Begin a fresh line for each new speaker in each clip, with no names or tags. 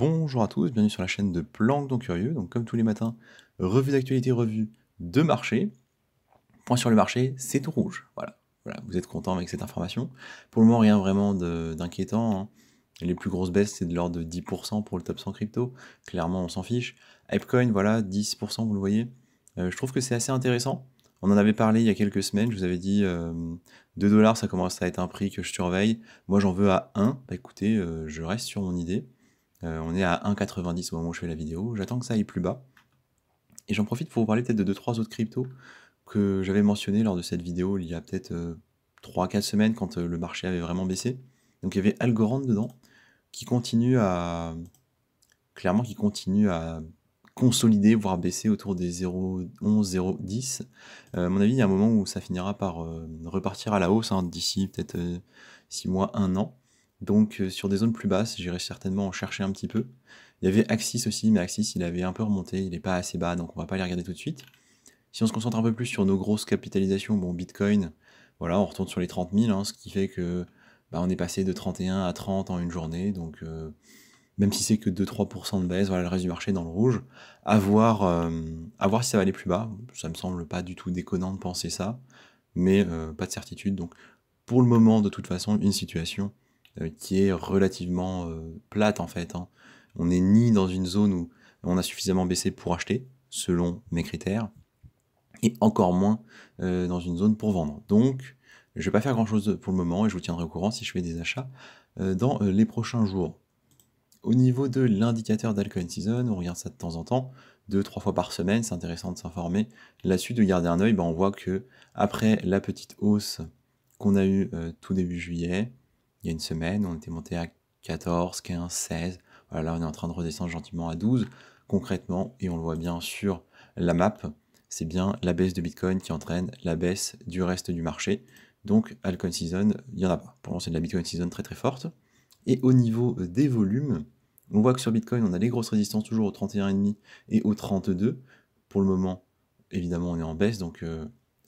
Bonjour à tous, bienvenue sur la chaîne de Plankton Curieux. Donc comme tous les matins, revue d'actualité, revue de marché. Point sur le marché, c'est tout rouge. Voilà, vous êtes content avec cette information. Pour le moment, rien vraiment d'inquiétant, hein. Les plus grosses baisses, c'est de l'ordre de 10% pour le top 100 crypto. Clairement, on s'en fiche. Hypecoin, voilà, 10%, vous le voyez. Je trouve que c'est assez intéressant. On en avait parlé il y a quelques semaines, je vous avais dit 2 $, ça commence à être un prix que je surveille. Moi, j'en veux à 1. Bah écoutez, je reste sur mon idée. On est à 1,90 au moment où je fais la vidéo. J'attends que ça aille plus bas. Et j'en profite pour vous parler peut-être de 2-3 autres cryptos que j'avais mentionné lors de cette vidéo il y a peut-être 3-4 semaines quand le marché avait vraiment baissé. Donc il y avait Algorand dedans qui continue à consolider, voire baisser autour des 0,11, 0,10. À mon avis, il y a un moment où ça finira par repartir à la hausse, hein, d'ici peut-être 6 mois, 1 an. Donc sur des zones plus basses, j'irai certainement en chercher un petit peu. Il y avait Axis aussi, mais Axis il avait un peu remonté, il n'est pas assez bas, donc on va pas les regarder tout de suite. Si on se concentre un peu plus sur nos grosses capitalisations, bon, Bitcoin, voilà, on retourne sur les 30 000, hein, ce qui fait que on est passé de 31 à 30 en une journée, donc même si c'est que 2-3% de baisse, voilà, le reste du marché est dans le rouge. À voir si ça va aller plus bas, ça me semble pas du tout déconnant de penser ça, mais pas de certitude, donc pour le moment, de toute façon, une situation qui est relativement plate en fait, hein. On n'est ni dans une zone où on a suffisamment baissé pour acheter, selon mes critères, et encore moins dans une zone pour vendre. Donc, je vais pas faire grand chose pour le moment et je vous tiendrai au courant si je fais des achats dans les prochains jours. Au niveau de l'indicateur d'Alcoin Season, on regarde ça de temps en temps, 2-3 fois par semaine, c'est intéressant de s'informer. Là-dessus, de garder un œil, on voit que après la petite hausse qu'on a eue tout début juillet, il y a une semaine, on était monté à 14, 15, 16. Voilà, là, on est en train de redescendre gentiment à 12, concrètement, et on le voit bien sur la map, c'est bien la baisse de Bitcoin qui entraîne la baisse du reste du marché. Donc, Altcoin Season, il n'y en a pas. Pour l'instant, c'est de la Bitcoin Season très très forte. Et au niveau des volumes, on voit que sur Bitcoin, on a les grosses résistances toujours au 31,5 et au 32. Pour le moment, évidemment, on est en baisse, donc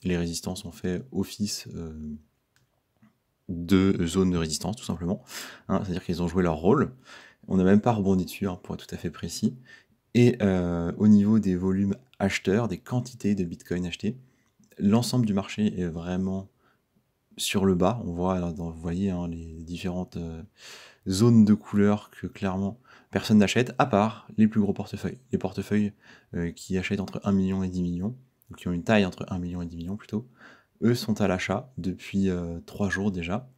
les résistances ont fait office de zone de résistance, tout simplement. Hein, c'est-à-dire qu'ils ont joué leur rôle. On n'a même pas rebondi dessus, hein, pour être tout à fait précis. Et au niveau des volumes acheteurs, des quantités de Bitcoin achetés, l'ensemble du marché est vraiment sur le bas. On voit, vous voyez, hein, les différentes zones de couleurs que clairement personne n'achète, à part les plus gros portefeuilles. Les portefeuilles qui achètent entre 1 million et 10 millions, ou qui ont une taille entre 1 million et 10 millions plutôt, eux sont à l'achat depuis 3 jours déjà,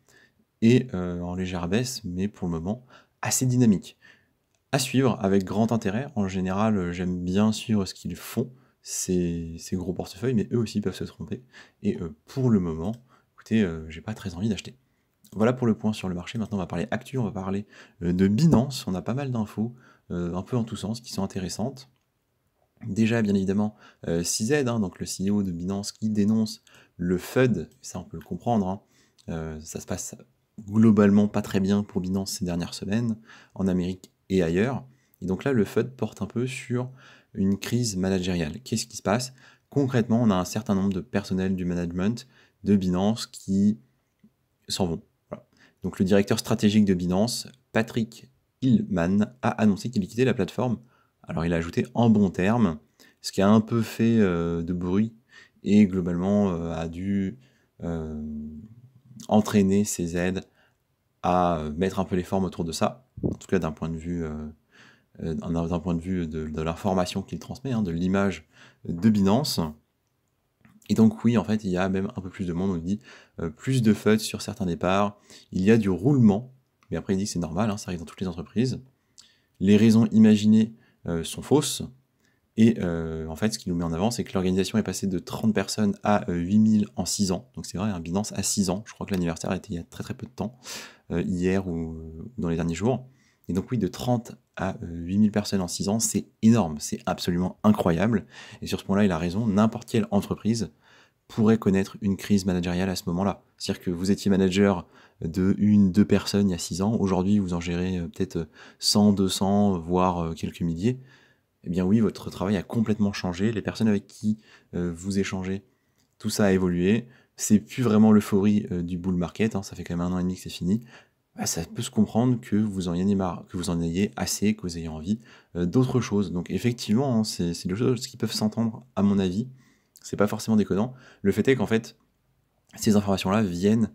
et en légère baisse, mais pour le moment assez dynamique. À suivre avec grand intérêt. En général, j'aime bien suivre ce qu'ils font, ces gros portefeuilles, mais eux aussi peuvent se tromper. Et pour le moment, écoutez, j'ai pas très envie d'acheter. Voilà pour le point sur le marché. Maintenant, on va parler actu, on va parler de Binance. On a pas mal d'infos, un peu en tous sens, qui sont intéressantes. Déjà, bien évidemment, CZ, hein, donc le CEO de Binance, qui dénonce le FUD, ça on peut le comprendre, hein. Ça se passe globalement pas très bien pour Binance ces dernières semaines, en Amérique et ailleurs. Et donc là, le FUD porte un peu sur une crise managériale. Qu'est-ce qui se passe? Concrètement, on a un certain nombre de personnels du management de Binance qui s'en vont. Voilà. Donc le directeur stratégique de Binance, Patrick Hillman, a annoncé qu'il quittait la plateforme. Alors il a ajouté en bons termes, ce qui a un peu fait de bruit et globalement a dû entraîner ses aides à mettre un peu les formes autour de ça, en tout cas d'un point de vue de l'information qu'il transmet, hein, de l'image de Binance. Et donc oui, en fait, il y a même un peu plus de monde, on dit plus de FUD sur certains départs, il y a du roulement, mais après il dit que c'est normal, hein, ça arrive dans toutes les entreprises. Les raisons imaginées sont fausses, et en fait, ce qu'il nous met en avant, c'est que l'organisation est passée de 30 personnes à 8000 en 6 ans. Donc c'est vrai, un Binance à 6 ans, je crois que l'anniversaire était il y a très très peu de temps, hier ou dans les derniers jours. Et donc oui, de 30 à 8000 personnes en 6 ans, c'est énorme, c'est absolument incroyable. Et sur ce point-là, il a raison, n'importe quelle entreprise pourrait connaître une crise managériale à ce moment-là. C'est-à-dire que vous étiez manager de 1-2 personnes il y a 6 ans, aujourd'hui vous en gérez peut-être 100, 200, voire quelques milliers. Eh bien oui, votre travail a complètement changé, les personnes avec qui vous échangez, tout ça a évolué, c'est plus vraiment l'euphorie du bull market, hein, ça fait quand même 1 an et demi que c'est fini. bah, ça peut se comprendre que vous en ayez marre, que vous en ayez assez, que vous ayez envie d'autre chose. Donc effectivement, hein, c'est deux choses qui peuvent s'entendre, à mon avis. C'est pas forcément déconnant. Le fait est qu'en fait, ces informations-là viennent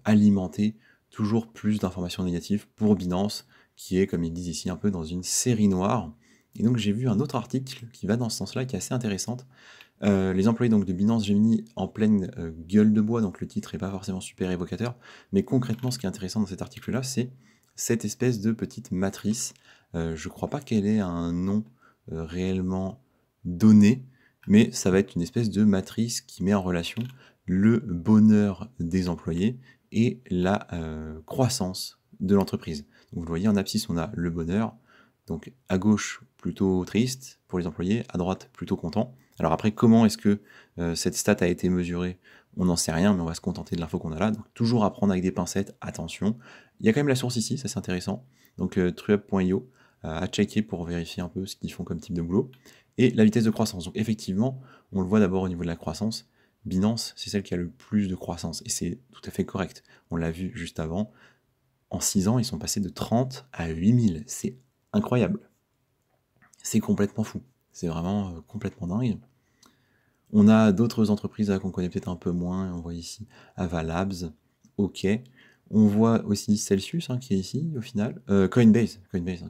alimenter toujours plus d'informations négatives pour Binance, qui est, comme ils disent ici, un peu dans une série noire. Et donc j'ai vu un autre article qui va dans ce sens-là, qui est assez intéressante. Les employés donc de Binance Gemini en pleine gueule de bois, donc le titre n'est pas forcément super évocateur, mais concrètement ce qui est intéressant dans cet article-là, c'est cette espèce de petite matrice. Je crois pas qu'elle ait un nom réellement donné, mais ça va être une espèce de matrice qui met en relation le bonheur des employés et la croissance de l'entreprise. Donc vous le voyez, en abscisse, on a le bonheur, donc à gauche plutôt triste pour les employés, à droite plutôt content. Alors après, comment est-ce que cette stat a été mesurée? On n'en sait rien, mais on va se contenter de l'info qu'on a là. Donc toujours à prendre avec des pincettes, attention. Il y a quand même la source ici, ça c'est intéressant. Donc trueup.io, à checker pour vérifier un peu ce qu'ils font comme type de boulot. Et la vitesse de croissance. Donc effectivement, on le voit d'abord au niveau de la croissance. Binance, c'est celle qui a le plus de croissance. Et c'est tout à fait correct. On l'a vu juste avant. En 6 ans, ils sont passés de 30 à 8000. C'est incroyable. C'est complètement fou. C'est vraiment complètement dingue. On a d'autres entreprises qu'on connaît peut-être un peu moins. On voit ici Avalabs. Ok. On voit aussi Celsius qui est ici au final. Coinbase,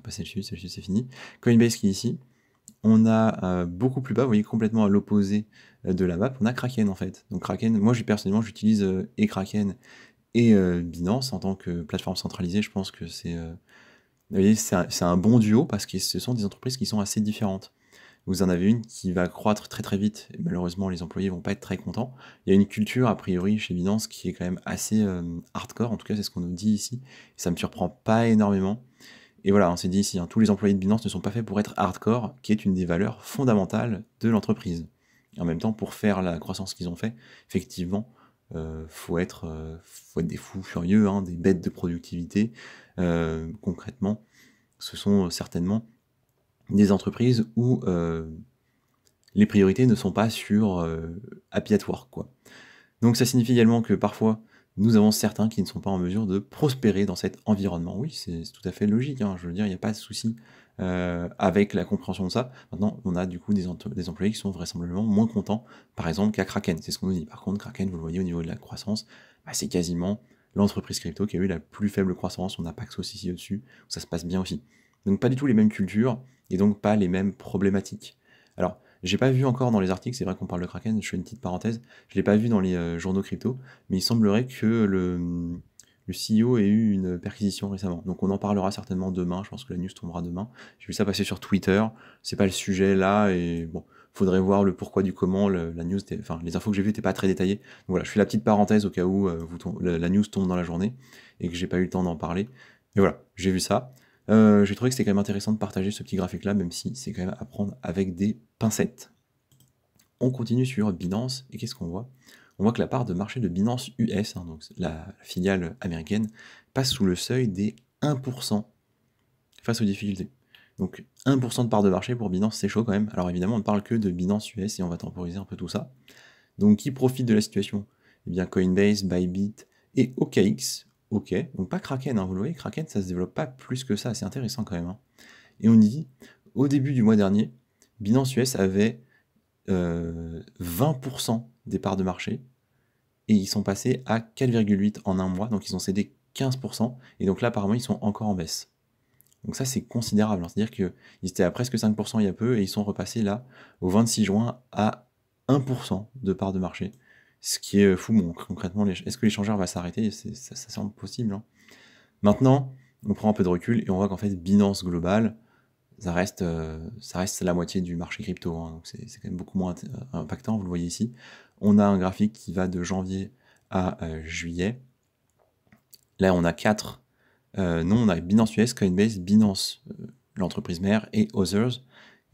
pas Celsius, Celsius c'est fini. Coinbase qui est ici. On a beaucoup plus bas, vous voyez, complètement à l'opposé de la map, on a Kraken en fait. Donc Kraken, moi personnellement j'utilise et Kraken et Binance en tant que plateforme centralisée. Je pense que c'est vous voyez, c'est un bon duo parce que ce sont des entreprises qui sont assez différentes. Vous en avez une qui va croître très très vite, et malheureusement les employés vont pas être très contents. Il y a une culture a priori chez Binance qui est quand même assez hardcore, en tout cas c'est ce qu'on nous dit ici, et ça me surprend pas énormément. Et voilà, on s'est dit ici, tous les employés de Binance ne sont pas faits pour être hardcore, qui est une des valeurs fondamentales de l'entreprise. Et en même temps, pour faire la croissance qu'ils ont fait, effectivement, faut être des fous furieux, des bêtes de productivité. Concrètement, ce sont certainement des entreprises où les priorités ne sont pas sur happy at work, quoi. Donc ça signifie également que parfois, nous avons certains qui ne sont pas en mesure de prospérer dans cet environnement. Oui, c'est tout à fait logique, je veux dire, il n'y a pas de souci avec la compréhension de ça. Maintenant, on a du coup des employés qui sont vraisemblablement moins contents, par exemple, qu'à Kraken, c'est ce qu'on nous dit. Par contre, Kraken, vous le voyez au niveau de la croissance, c'est quasiment l'entreprise crypto qui a eu la plus faible croissance, on a Paxos ici au-dessus, ça se passe bien aussi. Donc pas du tout les mêmes cultures, et donc pas les mêmes problématiques. Alors, j'ai pas vu encore dans les articles, c'est vrai qu'on parle de Kraken, je fais une petite parenthèse, je l'ai pas vu dans les journaux crypto, mais il semblerait que le CEO ait eu une perquisition récemment. Donc on en parlera certainement demain, je pense que la news tombera demain. J'ai vu ça passer sur Twitter, c'est pas le sujet là, et bon, faudrait voir le pourquoi du comment, la news, les infos que j'ai vues n'étaient pas très détaillées. Donc voilà, je fais la petite parenthèse au cas où la news tombe dans la journée, et que j'ai pas eu le temps d'en parler. Et voilà, j'ai vu ça. J'ai trouvé que c'était quand même intéressant de partager ce petit graphique là, même si c'est quand même à prendre avec des pincettes. On continue sur Binance, et qu'est-ce qu'on voit? On voit que la part de marché de Binance US, donc la filiale américaine, passe sous le seuil des 1% face aux difficultés. Donc 1% de part de marché pour Binance, c'est chaud quand même. Alors évidemment, on ne parle que de Binance US et on va temporiser un peu tout ça. Donc qui profite de la situation? Eh bien Coinbase, Bybit et OKX. Ok, donc pas Kraken, vous le voyez, Kraken ça se développe pas plus que ça, c'est intéressant quand même. Et on dit, au début du mois dernier, Binance US avait 20% des parts de marché, et ils sont passés à 4,8 en un mois, donc ils ont cédé 15%, et donc là apparemment ils sont encore en baisse. Donc ça c'est considérable, c'est-à-dire qu'ils étaient à presque 5% il y a peu, et ils sont repassés là, au 26 juin, à 1% de parts de marché, ce qui est fou. Bon, concrètement, est-ce que l'échangeur va s'arrêter? Ça semble possible. Maintenant, on prend un peu de recul, et on voit qu'en fait Binance Global, ça reste la moitié du marché crypto, donc c'est quand même beaucoup moins impactant, vous le voyez ici. On a un graphique qui va de janvier à juillet. Là, on a 4 non, on a Binance US, Coinbase, Binance, l'entreprise mère, et Others.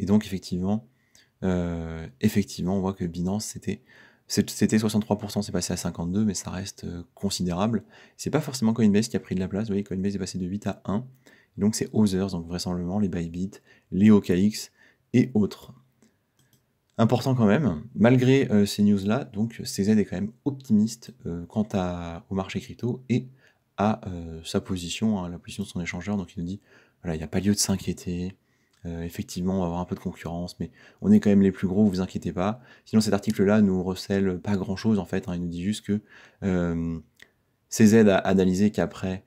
Et donc, effectivement, on voit que Binance, c'était 63%, c'est passé à 52%, mais ça reste considérable. C'est pas forcément Coinbase qui a pris de la place, vous voyez, Coinbase est passé de 8 à 1. Donc c'est Others, donc vraisemblablement les Bybit, les OKX et autres. Important quand même, malgré ces news-là, donc CZ est quand même optimiste quant au marché crypto et à sa position, hein, la position de son échangeur. Donc il nous dit, voilà, il n'y a pas lieu de s'inquiéter. Effectivement, on va avoir un peu de concurrence, mais on est quand même les plus gros, vous inquiétez pas. Sinon, cet article-là nous recèle pas grand-chose, en fait, hein. Il nous dit juste que CZ a analysé qu'après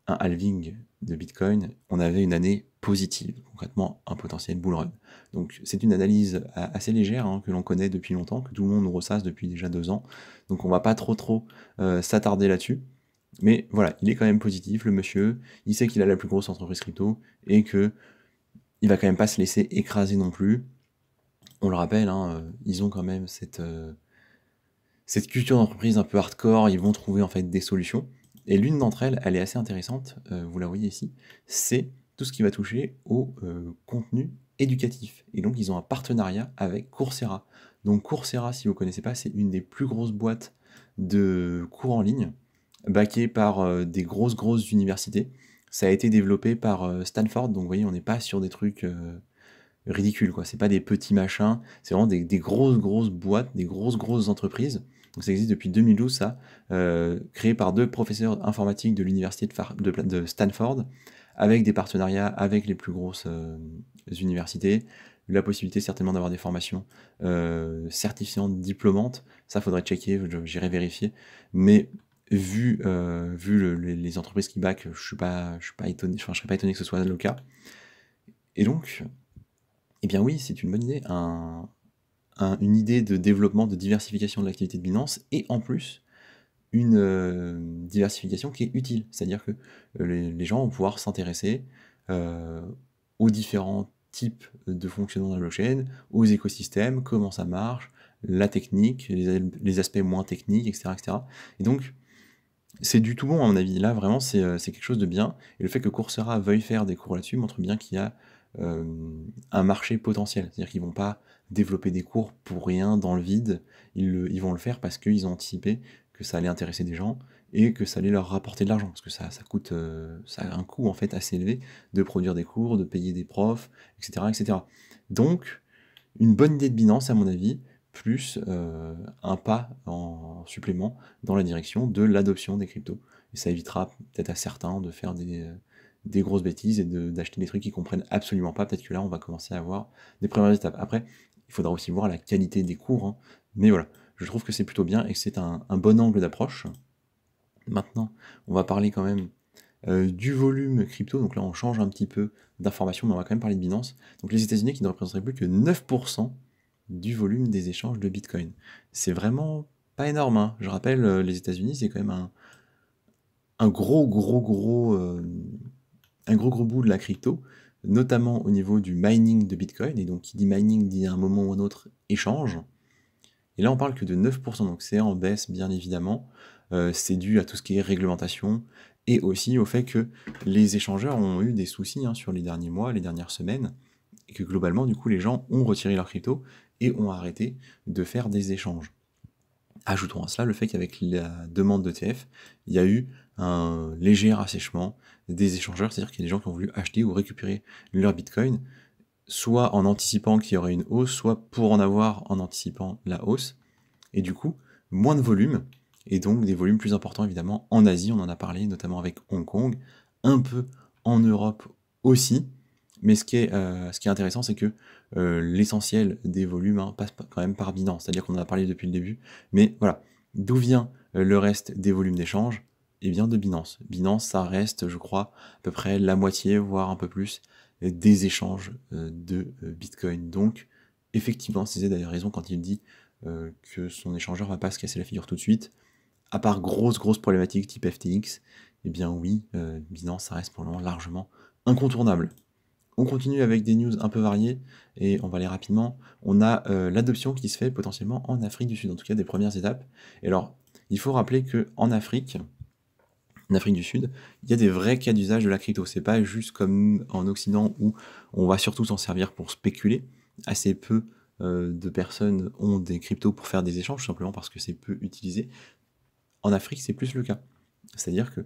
un halving de Bitcoin, on avait une année positive, concrètement un potentiel bull run. Donc c'est une analyse assez légère, hein, que l'on connaît depuis longtemps, que tout le monde nous ressasse depuis déjà 2 ans. Donc on va pas trop s'attarder là-dessus. Mais voilà, il est quand même positif, le monsieur. Il sait qu'il a la plus grosse entreprise crypto et que il va quand même pas se laisser écraser non plus. On le rappelle, hein, ils ont quand même cette culture d'entreprise un peu hardcore. Ils vont trouver en fait des solutions. Et l'une d'entre elles, elle est assez intéressante, vous la voyez ici, c'est tout ce qui va toucher au contenu éducatif. Et donc ils ont un partenariat avec Coursera. Donc Coursera, si vous ne connaissez pas, c'est une des plus grosses boîtes de cours en ligne, backée par des grosses universités. Ça a été développé par Stanford, donc vous voyez, on n'est pas sur des trucs ridicules, quoi. C'est pas des petits machins, c'est vraiment des grosses boîtes, des grosses entreprises. Donc ça existe depuis 2012, ça, créé par 2 professeurs informatiques de l'université de Stanford, avec des partenariats avec les plus grosses universités, la possibilité certainement d'avoir des formations certifiantes, diplômantes. Ça, faudrait checker, j'irai vérifier. Mais vu les entreprises qui back, je suis pas étonné, enfin, je serais pas étonné que ce soit le cas. Et donc, eh bien oui, c'est une bonne idée, une idée de développement, de diversification de l'activité de Binance, et en plus, une diversification qui est utile. C'est-à-dire que les gens vont pouvoir s'intéresser aux différents types de fonctionnement de la blockchain, aux écosystèmes, comment ça marche, la technique, les aspects moins techniques, etc. Et donc, c'est du tout bon à mon avis. Là, vraiment, c'est quelque chose de bien. Et le fait que Coursera veuille faire des cours là-dessus montre bien qu'il y a un marché potentiel. C'est-à-dire qu'ils vont pas développer des cours pour rien dans le vide. Ils vont le faire parce qu'ils ont anticipé que ça allait intéresser des gens et que ça allait leur rapporter de l'argent. Parce que ça coûte, ça a un coût en fait assez élevé de produire des cours, de payer des profs, etc. Donc, une bonne idée de Binance, à mon avis, plus un pas en supplément dans la direction de l'adoption des cryptos. Et ça évitera peut-être à certains de faire des grosses bêtises et d'acheter des trucs qu'ils comprennent absolument pas. Peut-être que là, on va commencer à avoir des premières étapes. Après, il faudra aussi voir la qualité des cours, hein. Mais voilà, je trouve que c'est plutôt bien et que c'est un bon angle d'approche. Maintenant, on va parler quand même du volume crypto. Donc là, on change un petit peu d'informations, mais on va quand même parler de Binance. Donc les États-Unis qui ne représenteraient plus que 9% du volume des échanges de Bitcoin. C'est vraiment pas énorme, hein. Je rappelle, les États-Unis, c'est quand même un gros bout de la crypto, notamment au niveau du mining de Bitcoin. Et donc, qui dit mining dit à un moment ou un autre échange. Et là, on parle que de 9%, donc c'est en baisse, bien évidemment. C'est dû à tout ce qui est réglementation et aussi au fait que les échangeurs ont eu des soucis, hein, sur les derniers mois, les dernières semaines, et que globalement, du coup, les gens ont retiré leur crypto et ont arrêté de faire des échanges. Ajoutons à cela le fait qu'avec la demande d'ETF, il y a eu un léger assèchement des échangeurs, c'est-à-dire qu'il y a des gens qui ont voulu acheter ou récupérer leur Bitcoin, soit en anticipant qu'il y aurait une hausse, soit pour en avoir en anticipant la hausse, et du coup, moins de volume, et donc des volumes plus importants évidemment en Asie, on en a parlé notamment avec Hong Kong, un peu en Europe aussi, mais ce qui est intéressant, c'est que l'essentiel des volumes, hein, passe quand même par Binance, c'est-à-dire qu'on en a parlé depuis le début, mais voilà, d'où vient le reste des volumes d'échange? Eh bien de Binance. Binance, ça reste, je crois, à peu près la moitié, voire un peu plus, des échanges de Bitcoin. Donc, effectivement, CZ a raison quand il dit que son échangeur va pas se casser la figure tout de suite. À part grosse problématique type FTX, eh bien oui, Binance, ça reste pour le moment largement incontournable. On continue avec des news un peu variées, et on va aller rapidement. On a l'adoption qui se fait potentiellement en Afrique du Sud, en tout cas des premières étapes. Et alors, il faut rappeler qu'en Afrique du Sud, il y a des vrais cas d'usage de la crypto. C'est pas juste comme en Occident où on va surtout s'en servir pour spéculer. Assez peu de personnes ont des cryptos pour faire des échanges, simplement parce que c'est peu utilisé. En Afrique, c'est plus le cas. C'est-à-dire que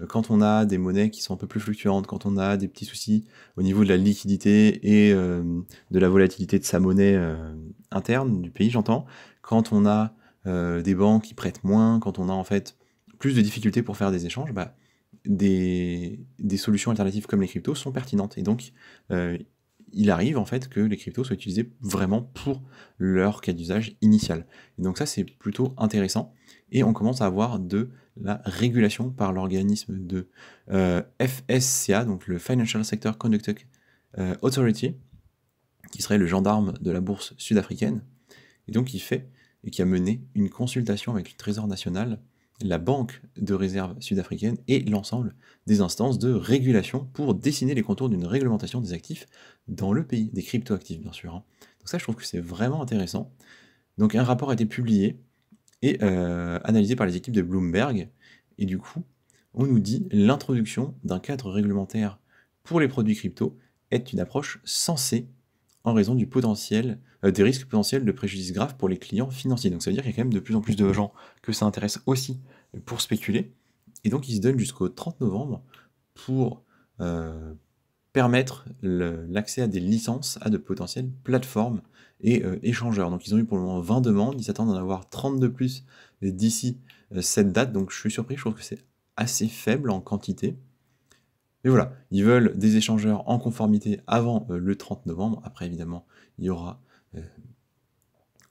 quand on a des monnaies qui sont un peu plus fluctuantes, quand on a des petits soucis au niveau de la liquidité et de la volatilité de sa monnaie interne, du pays j'entends, quand on a des banques qui prêtent moins, quand on a en fait plus de difficultés pour faire des échanges, bah, des solutions alternatives comme les cryptos sont pertinentes. Et donc, il arrive en fait que les cryptos soient utilisés vraiment pour leur cas d'usage initial. Et donc ça, c'est plutôt intéressant. Et on commence à avoir de la régulation par l'organisme de FSCA, donc le Financial Sector Conduct Authority, qui serait le gendarme de la bourse sud-africaine, et donc qui a mené une consultation avec le Trésor national, la Banque de réserve sud-africaine et l'ensemble des instances de régulation pour dessiner les contours d'une réglementation des actifs dans le pays, des cryptoactifs bien sûr. Donc ça, je trouve que c'est vraiment intéressant. Donc un rapport a été publié et analysé par les équipes de Bloomberg, et du coup, on nous dit l'introduction d'un cadre réglementaire pour les produits crypto est une approche sensée en raison du potentiel, des risques potentiels de préjudice grave pour les clients financiers. Donc ça veut dire qu'il y a quand même de plus en plus de gens que ça intéresse aussi pour spéculer. Et donc ils se donnent jusqu'au 30 novembre pour permettre l'accès à des licences à de potentielles plateformes et échangeurs. Donc ils ont eu pour le moment 20 demandes, ils s'attendent à en avoir 30 de plus d'ici cette date. Donc je suis surpris, je trouve que c'est assez faible en quantité. Mais voilà, ils veulent des échangeurs en conformité avant le 30 novembre. Après, évidemment, il y aura,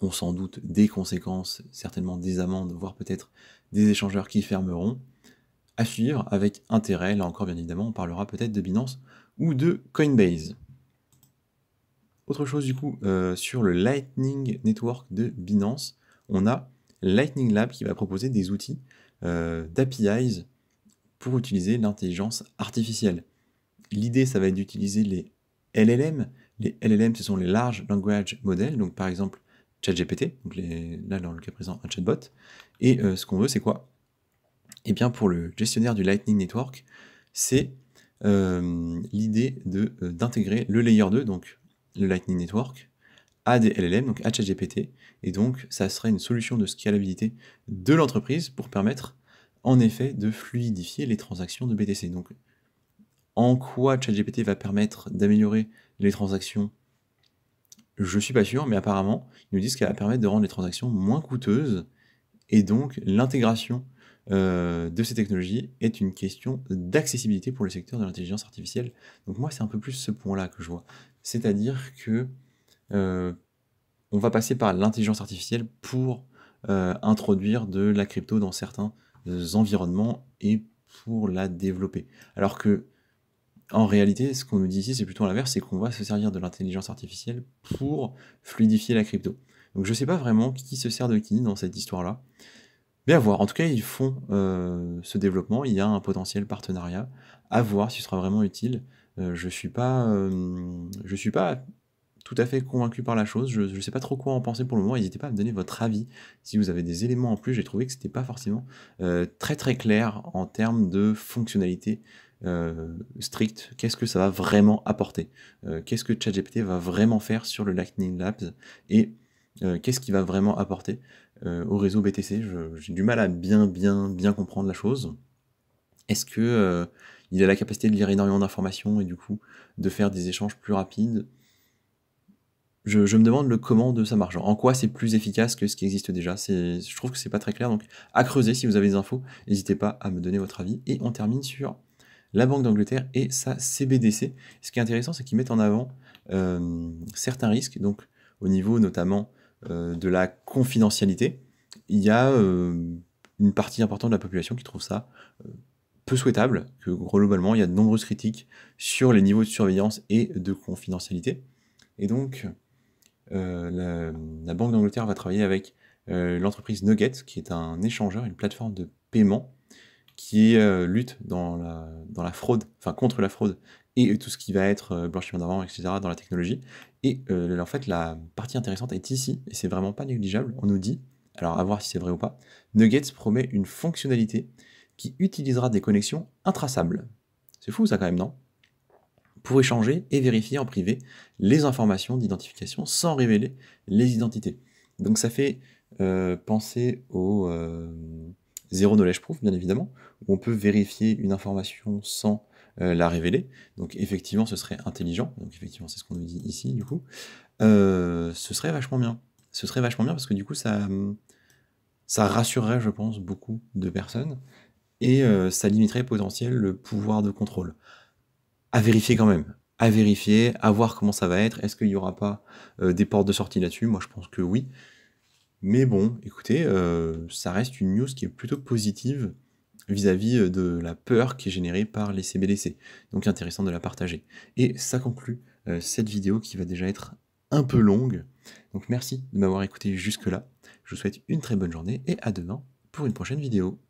on s'en doute, des conséquences, certainement des amendes, voire peut-être des échangeurs qui fermeront. À suivre avec intérêt. Là encore, bien évidemment, on parlera peut-être de Binance ou de Coinbase. Autre chose, du coup, sur le Lightning Network de Binance, on a Lightning Lab qui va proposer des outils d'APIs pour utiliser l'intelligence artificielle. L'idée, ça va être d'utiliser les LLM. Les LLM, ce sont les Large Language Models, donc par exemple ChatGPT, donc là dans le cas présent un chatbot. Et ce qu'on veut, c'est quoi? Et bien pour le gestionnaire du Lightning Network, c'est l'idée d'intégrer le Layer 2, donc le Lightning Network, à des LLM, donc à ChatGPT. Et donc ça serait une solution de scalabilité de l'entreprise pour permettre en effet de fluidifier les transactions de BTC. Donc en quoi ChatGPT va permettre d'améliorer les transactions? Je suis pas sûr, mais apparemment, ils nous disent qu'elle va permettre de rendre les transactions moins coûteuses, et donc l'intégration de ces technologies est une question d'accessibilité pour le secteur de l'intelligence artificielle. Donc moi, c'est un peu plus ce point-là que je vois. C'est-à-dire que on va passer par l'intelligence artificielle pour introduire de la crypto dans certains environnements et pour la développer. Alors que en réalité, ce qu'on nous dit ici, c'est plutôt l'inverse, c'est qu'on va se servir de l'intelligence artificielle pour fluidifier la crypto. Donc je ne sais pas vraiment qui se sert de qui dans cette histoire-là. Mais à voir. En tout cas, ils font ce développement, il y a un potentiel partenariat. À voir si ce sera vraiment utile. Je suis pas tout à fait convaincu par la chose. Je ne sais pas trop quoi en penser pour le moment. N'hésitez pas à me donner votre avis. Si vous avez des éléments en plus, j'ai trouvé que c'était pas forcément très très clair en termes de fonctionnalité stricte. Qu'est-ce que ça va vraiment apporter? Qu'est-ce que ChatGPT va vraiment faire sur le Lightning Labs? Et qu'est-ce qu'il va vraiment apporter au réseau BTC? J'ai du mal à bien comprendre la chose. Est-ce que il a la capacité de lire énormément d'informations et du coup de faire des échanges plus rapides? Je me demande le comment de ça marche. En quoi c'est plus efficace que ce qui existe déjà? Je trouve que c'est pas très clair, donc à creuser si vous avez des infos. N'hésitez pas à me donner votre avis. Et on termine sur la Banque d'Angleterre et sa CBDC. Ce qui est intéressant, c'est qu'ils mettent en avant certains risques, donc au niveau notamment de la confidentialité. Il y a une partie importante de la population qui trouve ça peu souhaitable, que globalement, il y a de nombreuses critiques sur les niveaux de surveillance et de confidentialité. Et donc, la Banque d'Angleterre va travailler avec l'entreprise Nugget, qui est un échangeur, une plateforme de paiement qui lutte dans la fraude, enfin contre la fraude et tout ce qui va être blanchiment d'argent, etc. dans la technologie. Et en fait, la partie intéressante est ici, et c'est vraiment pas négligeable. On nous dit, alors à voir si c'est vrai ou pas, Nuggets promet une fonctionnalité qui utilisera des connexions intraçables. C'est fou ça quand même, non? Pour échanger et vérifier en privé les informations d'identification sans révéler les identités. Donc ça fait penser au Zero Knowledge Proof, bien évidemment, où on peut vérifier une information sans la révéler. Donc effectivement, ce serait intelligent. Donc effectivement, c'est ce qu'on nous dit ici, du coup. Ce serait vachement bien. Ce serait vachement bien parce que du coup, ça rassurerait, je pense, beaucoup de personnes. et ça limiterait potentiel le pouvoir de contrôle. À vérifier quand même, à vérifier, à voir comment ça va être. Est-ce qu'il y aura pas, des portes de sortie là-dessus? Moi, je pense que oui. Mais bon, écoutez, ça reste une news qui est plutôt positive vis-à-vis, de la peur qui est générée par les CBDC. Donc intéressant de la partager. Et ça conclut, cette vidéo qui va déjà être un peu longue. Donc merci de m'avoir écouté jusque-là. Je vous souhaite une très bonne journée et à demain pour une prochaine vidéo.